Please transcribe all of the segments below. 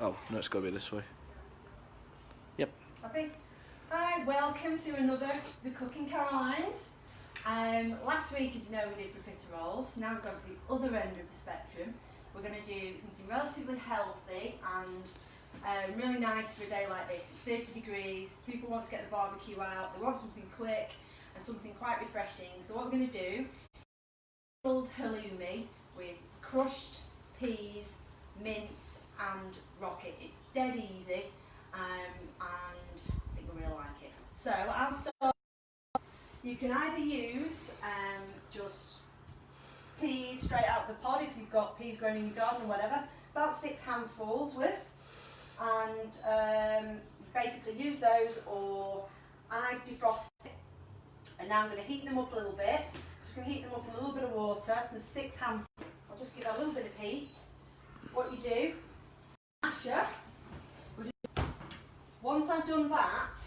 Oh, no, it's got to be this way. Yep. Happy? Hi, welcome to another The Cooking Carolines. Last week, as you know, we did profiteroles. Now we've gone to the other end of the spectrum. We're going to do something relatively healthy and really nice for a day like this. It's 30 degrees, people want to get the barbecue out, they want something quick and something quite refreshing. So what we're going to do is halloumi with crushed peas, mint and rocket. It's dead easy and I think you'll really like it. So I'll start. You can either use just peas straight out of the pod if you've got peas growing in your garden or whatever, about 6 handfuls worth, and basically use those, or I've defrosted it and now I'm going to heat them up a little bit. Just going to heat them up in a little bit of water. There's 6 handfuls. I'll just give that a little bit of heat. What you do, masher. Once I've done that,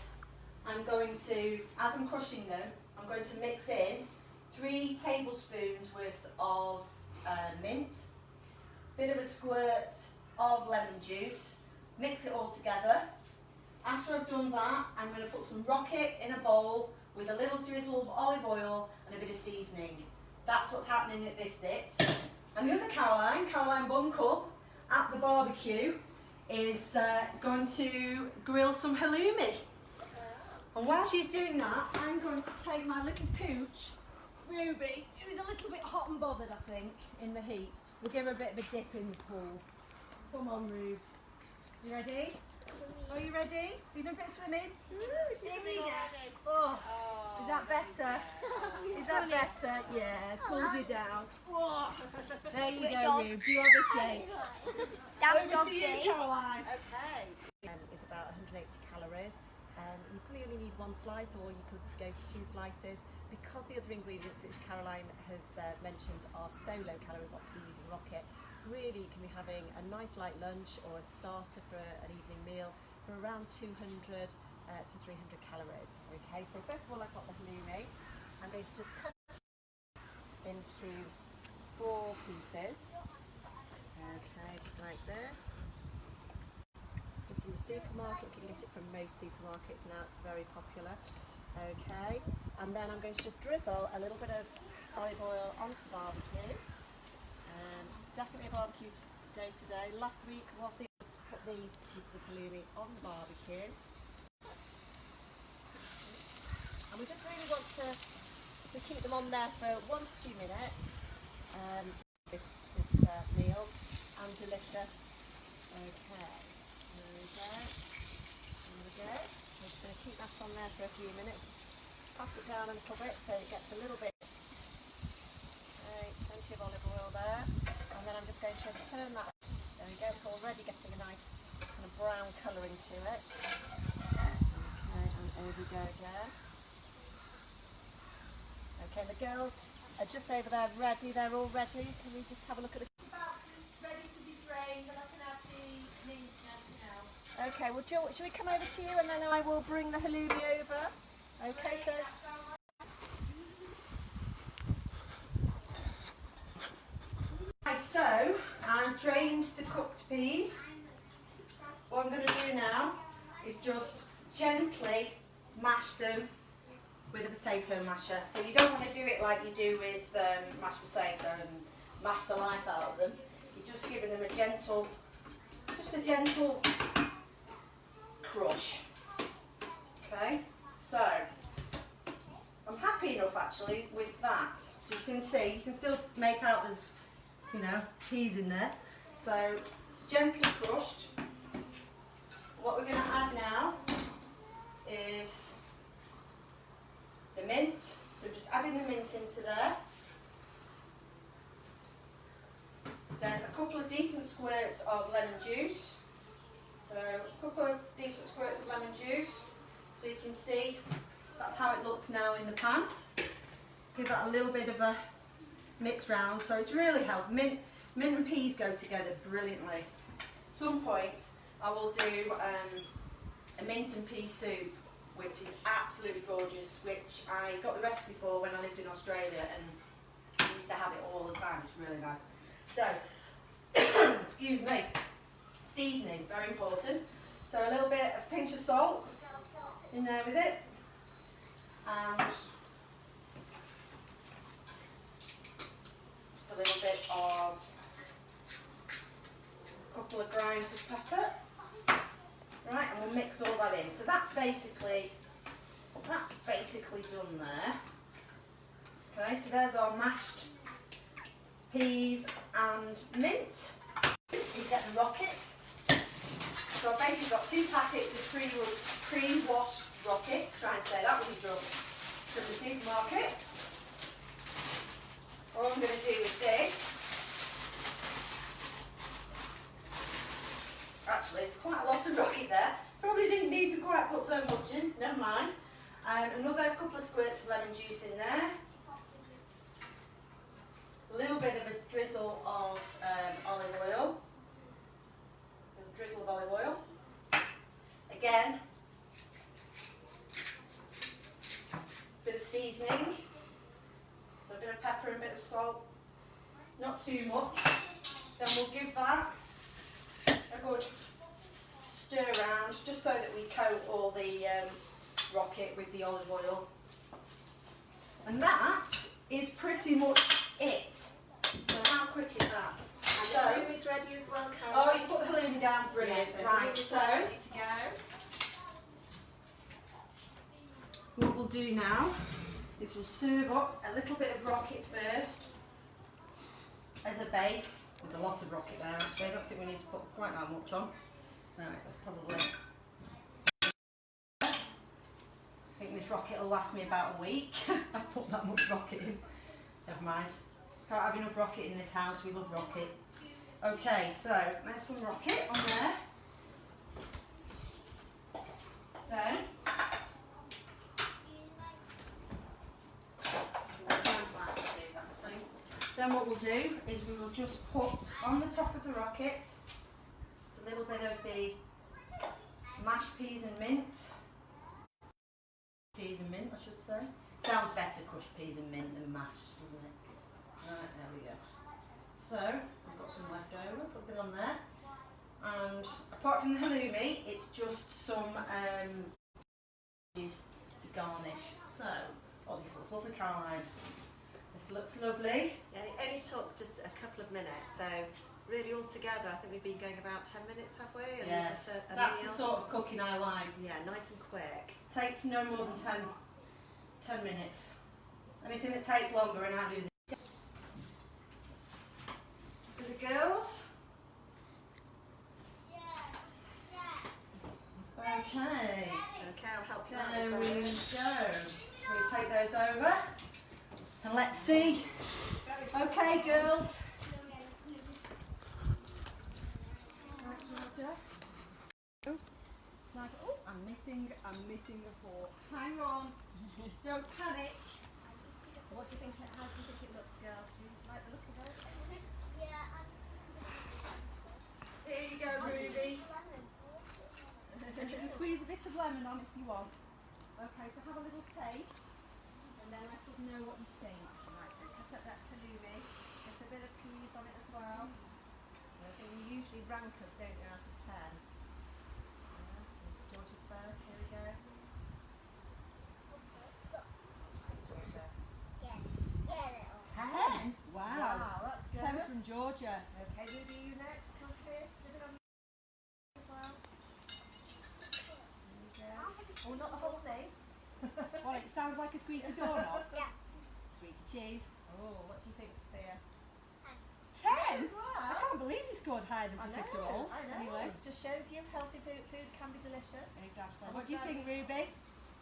I'm going to, as I'm crushing them, I'm going to mix in 3 tablespoons worth of mint, bit of a squirt of lemon juice, mix it all together. After I've done that, I'm going to put some rocket in a bowl with a little drizzle of olive oil and a bit of seasoning. That's what's happening at this bit. And the other Caroline Bunkle, at the barbecue, is going to grill some halloumi. And while she's doing that, I'm going to take my little pooch, Ruby, who's a little bit hot and bothered, I think, in the heat. We'll give her a bit of a dip in the pool. Come on, Rubes. You ready? Are you ready? Have you done a bit of swimming? Here we go. Oh, is that better? Is that better? Yeah, cools you down. Whoa. There you go, Rubes. You are the shape. Over to you, Caroline. Okay. It's about 180 calories. You probably only need 1 slice, or you could go to 2 slices. Because the other ingredients which Caroline has mentioned are so low calorie, what peas and rocket, really you can be having a nice light lunch or a starter for an evening meal for around 200 to 300 calories. Okay, so first of all I've got the halloumi. I'm going to just cut it into 4 pieces. Okay, just like this. Just from the supermarket, you can get it from most supermarkets now, it's very popular. Okay, and then I'm going to just drizzle a little bit of olive oil onto the barbecue. It's definitely a barbecue day today. Last week was the put the piece of halloumi on the barbecue. And we just really want to keep them on there for 1 to 2 minutes. This meal and delicious. Okay, there we go. There we go. We're just going to keep that on there for a few minutes. Pass it down a little bit so it gets a little bit. Plenty of olive oil there. And then I'm just going to turn that. There we go. It's already getting a nice kind of brown colouring to it. Okay, and over we go again. Okay, the girls are just over there ready. They're all ready. Can we just have a look at the... Ready to be drained, and I can have the mint now. Okay, well, shall we come over to you and then I will bring the halloumi over? Okay, so... So, I've drained the cooked peas. What I'm going to do now is just gently mash them with a potato masher. So you don't want to do it like you do with mashed potatoes and mash the life out of them. You're just giving them a gentle crush. Okay, so I'm happy enough actually with that. As you can see, you can still make out there's, you know, peas in there. So gently crushed. What we're going to add now is the mint. So just adding the mint into there. Then a couple of decent squirts of lemon juice. So a couple of decent squirts of lemon juice. So you can see that's how it looks now in the pan. Give that a little bit of a mix round. So it's really helped. Mint and peas go together brilliantly. At some point I will do a mint and pea soup, which is absolutely gorgeous, which I got the recipe for when I lived in Australia and I used to have it all the time. It's really nice. So, excuse me. Seasoning, very important. So a little bit of pinch of salt in there with it, and just a little bit of a couple of grinds of pepper. Right, and we'll mix all that in. So that's basically done there. Okay, so there's our mashed peas and mint. You get the rockets. So I've basically got 2 packets of pre-washed rocket. Try and say that when you drunk from the supermarket. All I'm going to do with this, actually it's quite a lot of rocket there. Probably didn't need to quite put so much in, never mind. Another couple of squirts of lemon juice in there. A little bit of a drizzle of olive oil. A little drizzle of olive oil. Again, a bit of seasoning. So a bit of pepper and a bit of salt. Not too much. Then we'll give that a good stir around, just so that we coat all the rocket with the olive oil. And that is pretty much it. So how quick is that? And So, the halloumi's ready as well, Carol. oh, you put the halloumi down, brilliant. Yes, the Right, halloumi's so ready to go. what we'll do now is we'll serve up a little bit of rocket first as a base. There's a lot of rocket there actually, I don't think we need to put quite that much on. Right, that's probably... I think this rocket will last me about a week. I've put that much rocket in. Never mind. Can't have enough rocket in this house, we love rocket. Okay, so there's some rocket on there. Then what we'll do is we will just put on the top of the rocket a little bit of the mashed peas and mint. Peas and mint, I should say. Sounds better, crushed peas and mint than mashed, doesn't it? Right, there we go. So, we've got some left over, put a bit on there. And apart from the halloumi, it's just some to garnish. So, oh, this looks lovely, Caroline. This looks lovely. Yeah, it only took just a couple of minutes, so really all together I think we've been going about 10 minutes, have we? And Yes, we've got a that's meal. the sort of cooking I like. Yeah, nice and quick. Takes no more than 10 minutes. Anything that takes longer and I do it. For the girls. Okay. Okay, I'll help you out There we with go. those. We'll take those over. And let's see. Okay, girls. Right, oh, I'm missing a fork. Hang on. Don't panic. What do you think? How do you think it looks, girls? Do you like the look of it? Here you go, Ruby. And you can squeeze a bit of lemon on if you want. Okay, so have a little taste, and then let us know what you think. Right, so cut up that halloumi. There's a bit of peas on it as well. I think you usually rank us, don't you, out of 10? George's first, here we go. Georgia. 10? Wow, that's good. 10 from Georgia. Okay, Ruby, you next. Come here. Give it on as well. There you go. Oh, not the whole thing. Well, it sounds like a squeaky doorknob. Yeah. Squeaky cheese. Oh, what do you think, Sophia? 10? Wow. I can't believe you scored higher than I potato know, rolls. I know. Anyway. Just shows you healthy food can be delicious. Exactly. And What do you think, Ruby?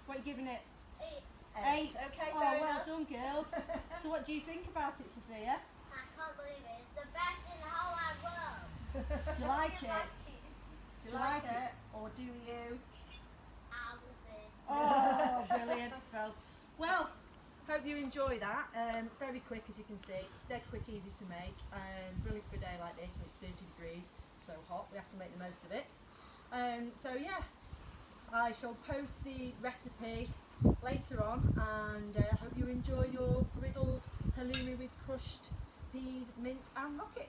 What are you giving it? 8. Okay, Oh, fair well enough. done, girls. So what do you think about it, Sophia? I can't believe it. It's the best in the whole wide world. Do you like it? Do you like it? Or do you? Oh, brilliant. Well, hope you enjoy that. Very quick, as you can see. Dead quick, easy to make. Brilliant for a day like this when it's 30 degrees. So hot, we have to make the most of it. So yeah, I shall post the recipe later on, and hope you enjoy your griddled halloumi with crushed peas, mint and rocket.